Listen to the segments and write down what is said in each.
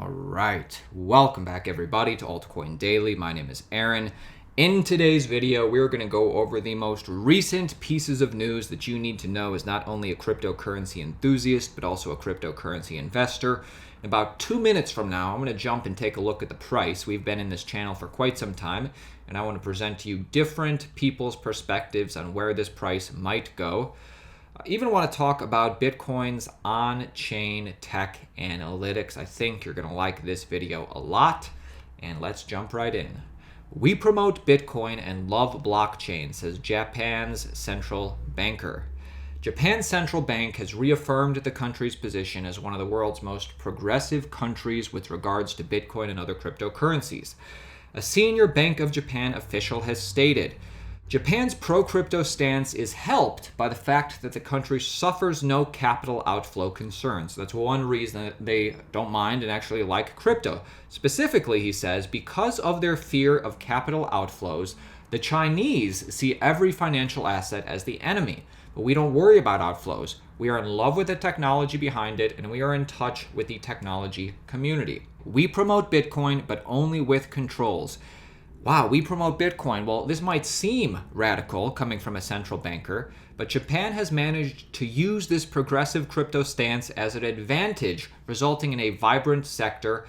All right, welcome back everybody to Altcoin Daily. My name is Aaron. In today's video, we're going to go over the most recent pieces of news that you need to know as not only a cryptocurrency enthusiast, but also a cryptocurrency investor. In about 2 minutes from now, I'm going to jump and take a look at the price. We've been in this channel for quite some time, and I want to present to you different people's perspectives on where this price might go. I even want to talk about Bitcoin's on-chain tech analytics. I think you're going to like this video a lot, and let's jump right in. We promote Bitcoin and love blockchain, says Japan's central banker. Japan's central bank has reaffirmed the country's position as one of the world's most progressive countries with regards to Bitcoin and other cryptocurrencies. A senior Bank of Japan official has stated, Japan's pro-crypto stance is helped by the fact that the country suffers no capital outflow concerns. That's one reason that they don't mind and actually like crypto. Specifically, he says, because of their fear of capital outflows, the Chinese see every financial asset as the enemy. But we don't worry about outflows. We are in love with the technology behind it, and we are in touch with the technology community. We promote Bitcoin, but only with controls. Wow, we promote Bitcoin. Well, this might seem radical coming from a central banker, but Japan has managed to use this progressive crypto stance as an advantage, resulting in a vibrant sector.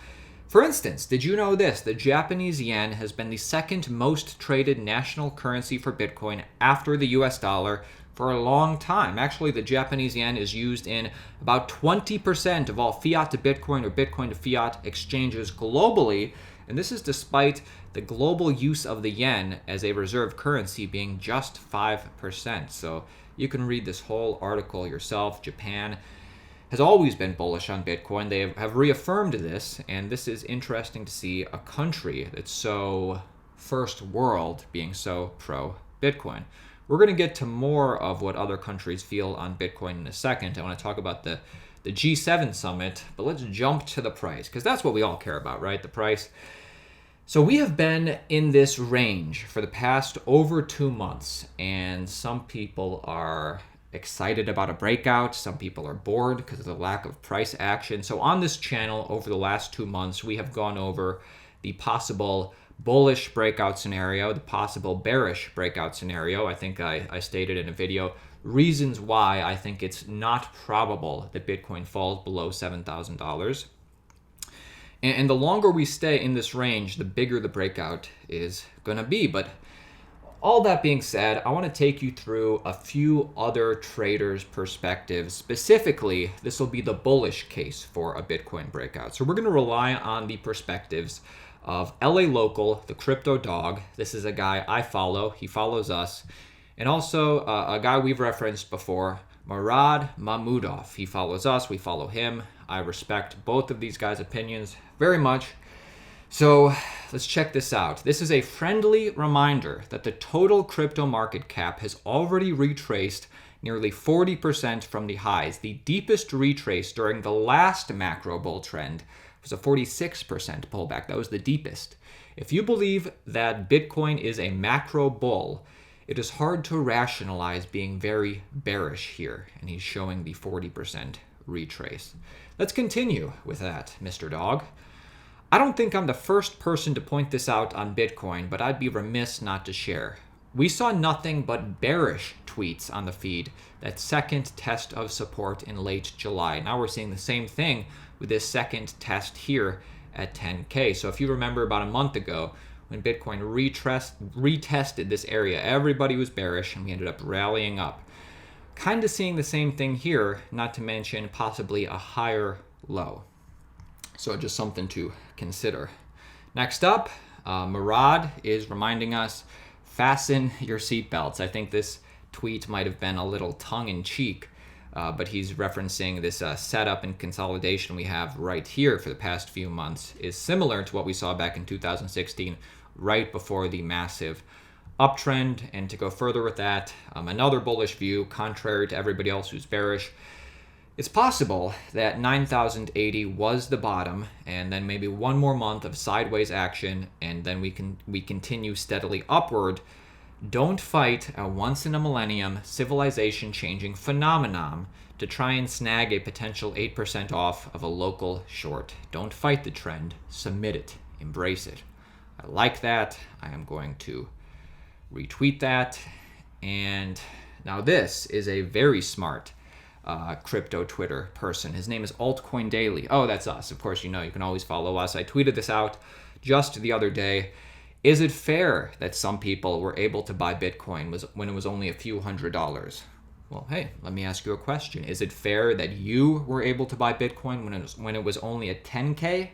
For instance, did you know this? The Japanese yen has been the second most traded national currency for Bitcoin after the US dollar for a long time. Actually, the Japanese yen is used in about 20% of all fiat to Bitcoin or Bitcoin to fiat exchanges globally. And this is despite the global use of the yen as a reserve currency being just 5%. So you can read this whole article yourself. Japan has always been bullish on Bitcoin. They have reaffirmed this, and this is interesting to see a country that's so first world being so pro-Bitcoin. We're going to get to more of what other countries feel on Bitcoin in a second. I want to talk about the G7 summit, but let's jump to the price, because that's what we all care about, right? The price. So we have been in this range for the past over 2 months, and some people are excited about a breakout. Some people are bored because of the lack of price action. So on this channel over the last 2 months, we have gone over the possible bullish breakout scenario, the possible bearish breakout scenario. I think I stated in a video reasons why I think it's not probable that Bitcoin falls below $7,000. And the longer we stay in this range, the bigger the breakout is going to be. But all that being said, I want to take you through a few other traders' perspectives. Specifically, this will be the bullish case for a Bitcoin breakout. So we're going to rely on the perspectives of LA local, TheCryptoDog. This is a guy I follow. He follows us. And also a guy we've referenced before, Murad Mahmudov. He follows us. We follow him. I respect both of these guys' opinions very much. So let's check this out. This is a friendly reminder that the total crypto market cap has already retraced nearly 40% from the highs. The deepest retrace during the last macro bull trend was a 46% pullback. That was the deepest. If you believe that Bitcoin is a macro bull, it is hard to rationalize being very bearish here. And he's showing the 40% retrace. Let's continue with that, Mr. Dog. I don't think I'm the first person to point this out on Bitcoin, but I'd be remiss not to share. We saw nothing but bearish tweets on the feed, that second test of support in late July. Now we're seeing the same thing with this second test here at 10K. So if you remember about a month ago, when Bitcoin retested this area, everybody was bearish and we ended up rallying up. Kind of seeing the same thing here, not to mention possibly a higher low. So just something to consider. Next up, Murad is reminding us, fasten your seatbelts. I think this tweet might have been a little tongue-in-cheek, but he's referencing this setup and consolidation we have right here for the past few months is similar to what we saw back in 2016, right before the massive uptrend. And to go further with that, another bullish view, contrary to everybody else who's bearish, it's possible that 9,080 was the bottom, and then maybe one more month of sideways action, and then we continue steadily upward. Don't fight a once-in-a-millennium, civilization-changing phenomenon to try and snag a potential 8% off of a local short. Don't fight the trend. Submit it. Embrace it. I like that. I am going to retweet that. And now this is a very smart crypto Twitter person. His name is Altcoin Daily. Oh, that's us. Of course, you can always follow us. I tweeted this out just the other day. Is it fair that some people were able to buy Bitcoin when it was only a few $100s? Well, hey, let me ask you a question. Is it fair that you were able to buy Bitcoin when it was only at 10K?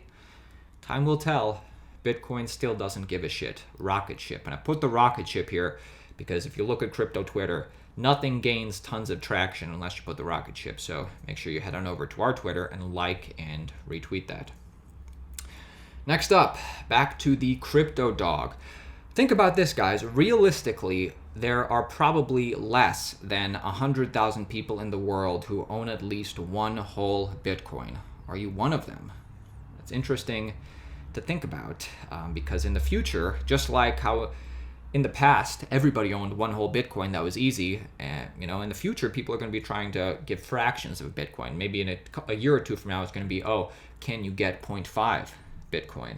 Time will tell. Bitcoin still doesn't give a shit. Rocket ship. And I put the rocket ship here because if you look at crypto Twitter, nothing gains tons of traction unless you put the rocket ship. So make sure you head on over to our Twitter and like and retweet that. Next up, back to the TheCryptoDog. Think about this, guys. Realistically, there are probably less than 100,000 people in the world who own at least one whole Bitcoin. Are you one of them? That's interesting to think about because in the future, just like how in the past everybody owned one whole Bitcoin, that was easy, and in the future people are going to be trying to give fractions of a Bitcoin. Maybe in a year or two from now it's going to be, oh, can you get 0.5 Bitcoin?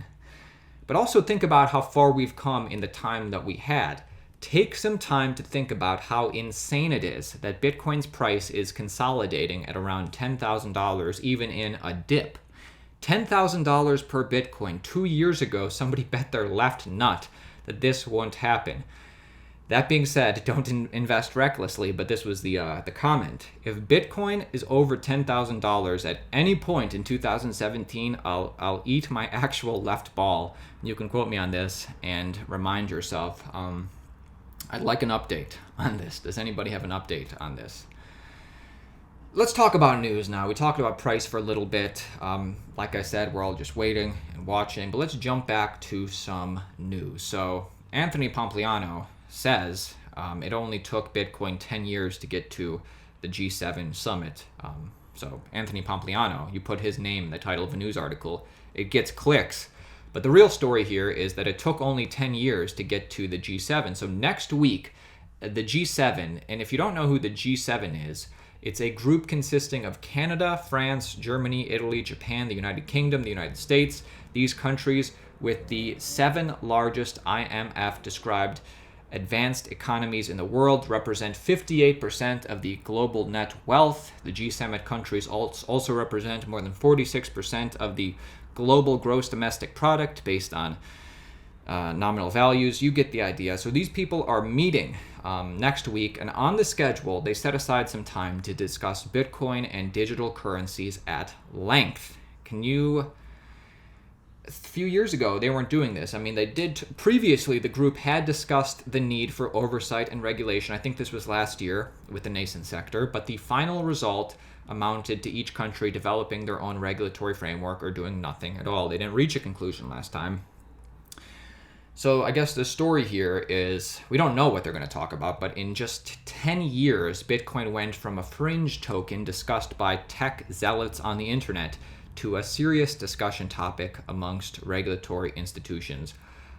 But also think about how far we've come in the time that we had. Take some time to think about how insane it is that Bitcoin's price is consolidating at around $10,000 even in a dip. $10,000 per Bitcoin. 2 years ago, somebody bet their left nut that this won't happen. That being said, don't invest recklessly, but this was the comment. If Bitcoin is over $10,000 at any point in 2017, I'll eat my actual left ball. You can quote me on this and remind yourself. I'd like an update on this. Does anybody have an update on this? Let's talk about news now. We talked about price for a little bit. Like I said, we're all just waiting and watching, but let's jump back to some news. So Anthony Pompliano says it only took Bitcoin 10 years to get to the G7 summit. So Anthony Pompliano, you put his name in the title of a news article, it gets clicks. But the real story here is that it took only 10 years to get to the G7. So next week, the G7, and if you don't know who the G7 is, it's a group consisting of Canada, France, Germany, Italy, Japan, the United Kingdom, the United States. These countries with the 7 largest IMF-described advanced economies in the world represent 58% of the global net wealth. The G7 countries also represent more than 46% of the global gross domestic product based on nominal values. You get the idea. So these people are meeting next week, and on the schedule, they set aside some time to discuss Bitcoin and digital currencies at length. A few years ago, they weren't doing this. I mean, they did previously. The group had discussed the need for oversight and regulation. I think this was last year with the nascent sector, but the final result amounted to each country developing their own regulatory framework or doing nothing at all. They didn't reach a conclusion last time. So I guess the story here is we don't know what they're going to talk about, but in just 10 years, Bitcoin went from a fringe token discussed by tech zealots on the internet to a serious discussion topic amongst regulatory institutions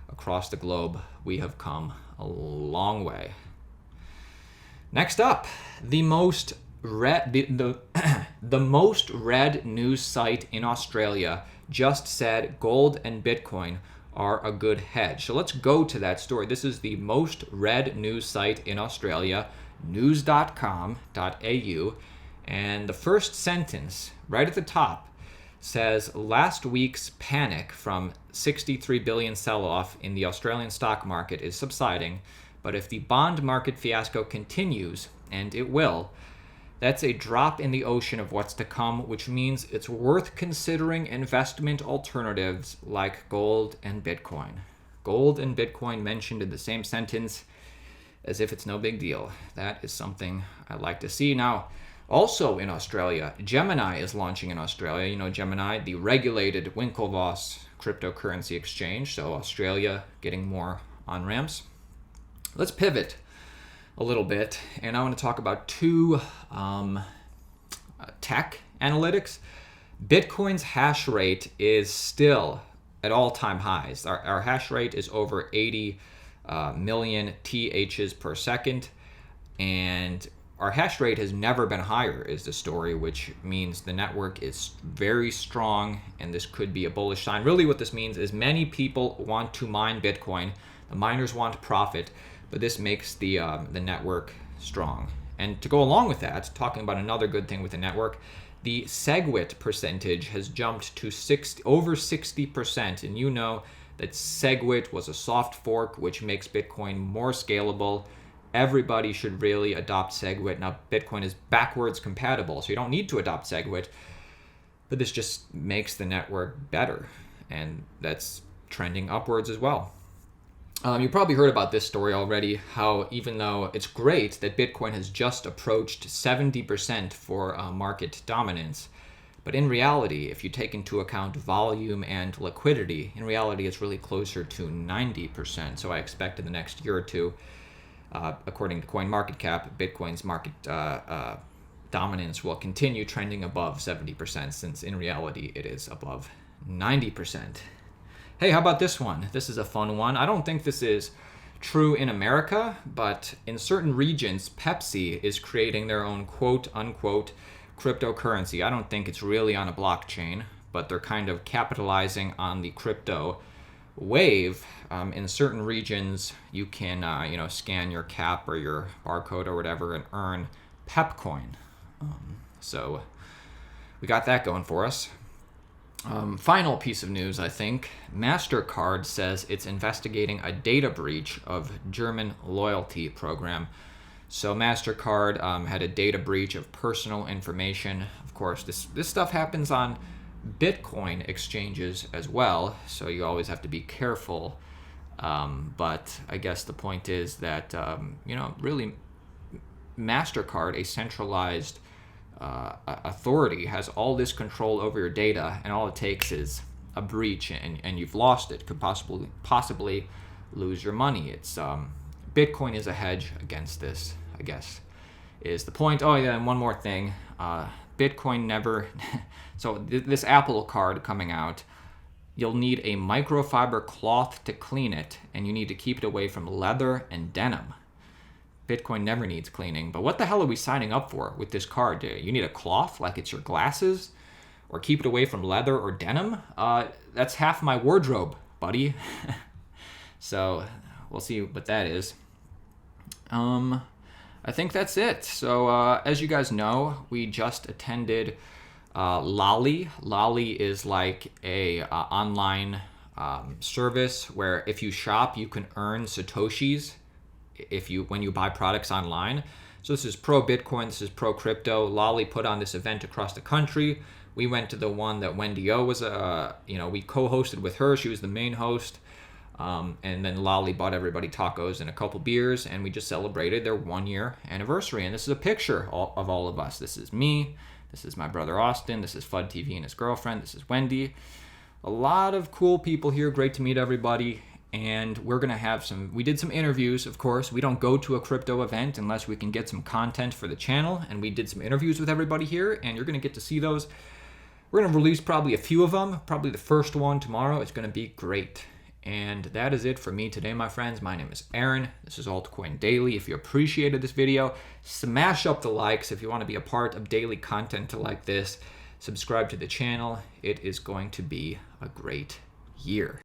across the globe. We have come a long way. Next up, the most read news site in Australia just said gold and Bitcoin are a good hedge. So let's go to that story. This is the most read news site in Australia, news.com.au, and the first sentence right at the top says last week's panic from 63 billion sell-off in the Australian stock market is subsiding, but if the bond market fiasco continues, and it will, that's a drop in the ocean of what's to come, which means it's worth considering investment alternatives like gold and Bitcoin. Gold and Bitcoin mentioned in the same sentence as if it's no big deal. That is something I'd like to see. Now, also in Australia, Gemini is launching in Australia. You know Gemini, the regulated Winklevoss cryptocurrency exchange. So Australia getting more on-ramps. Let's pivot a little bit, and I want to talk about two tech analytics. Bitcoin's hash rate is still at all-time highs. Our hash rate is over 80 million THs per second. And our hash rate has never been higher is the story, which means the network is very strong, and this could be a bullish sign. Really what this means is many people want to mine Bitcoin. The miners want profit, but this makes the network strong. And to go along with that, talking about another good thing with the network, the SegWit percentage has jumped to over 60%. And you know that SegWit was a soft fork, which makes Bitcoin more scalable. Everybody should really adopt SegWit. Now, Bitcoin is backwards compatible, so you don't need to adopt SegWit, but this just makes the network better, and that's trending upwards as well. You probably heard about this story already, how even though it's great that Bitcoin has just approached 70% for market dominance, but in reality, if you take into account volume and liquidity, in reality, it's really closer to 90%. So I expect in the next year or two, according to CoinMarketCap, Bitcoin's market dominance will continue trending above 70%, since in reality it is above 90%. Hey, how about this one? This is a fun one. I don't think this is true in America, but in certain regions, Pepsi is creating their own quote-unquote cryptocurrency. I don't think it's really on a blockchain, but they're kind of capitalizing on the crypto wave. In certain regions, you can scan your cap or your barcode or whatever and earn Pep Coin. So we got that going for us. Final piece of news, I think. MasterCard says it's investigating a data breach of German loyalty program. So MasterCard had a data breach of personal information. Of course, this stuff happens on Bitcoin exchanges as well, so you always have to be careful. But I guess the point is that, really MasterCard, a centralized authority, has all this control over your data, and all it takes is a breach and you've lost it. Could possibly lose your money. It's Bitcoin is a hedge against this, I guess, is the point. Oh yeah, and one more thing. Bitcoin never so this Apple Card coming out, you'll need a microfiber cloth to clean it, and you need to keep it away from leather and denim. Bitcoin never needs cleaning, but what the hell are we signing up for with this card? You need a cloth like it's your glasses, or keep it away from leather or denim? That's half my wardrobe, buddy. So we'll see what that is. I think that's it. So as you guys know, we just attended Lolly. Lolly is like a online service where if you shop, you can earn Satoshis when you buy products online. So this is pro Bitcoin, this is pro crypto. Lolly put on this event across the country. We went to the one that Wendy O was we co-hosted with her. She was the main host. And then Lolly bought everybody tacos and a couple beers, and we just celebrated their 1-year anniversary. And this is a picture of all of us. This is me. This is my brother Austin. This is Fudd TV and his girlfriend. This is Wendy. A lot of cool people here. Great to meet everybody. And we're going to have we did some interviews, of course. We don't go to a crypto event unless we can get some content for the channel. And we did some interviews with everybody here, and you're going to get to see those. We're going to release probably a few of them, probably the first one tomorrow. It's going to be great. And that is it for me today, my friends. My name is Aaron. This is Altcoin Daily. If you appreciated this video, smash up the likes. If you want to be a part of daily content like this, subscribe to the channel. It is going to be a great year.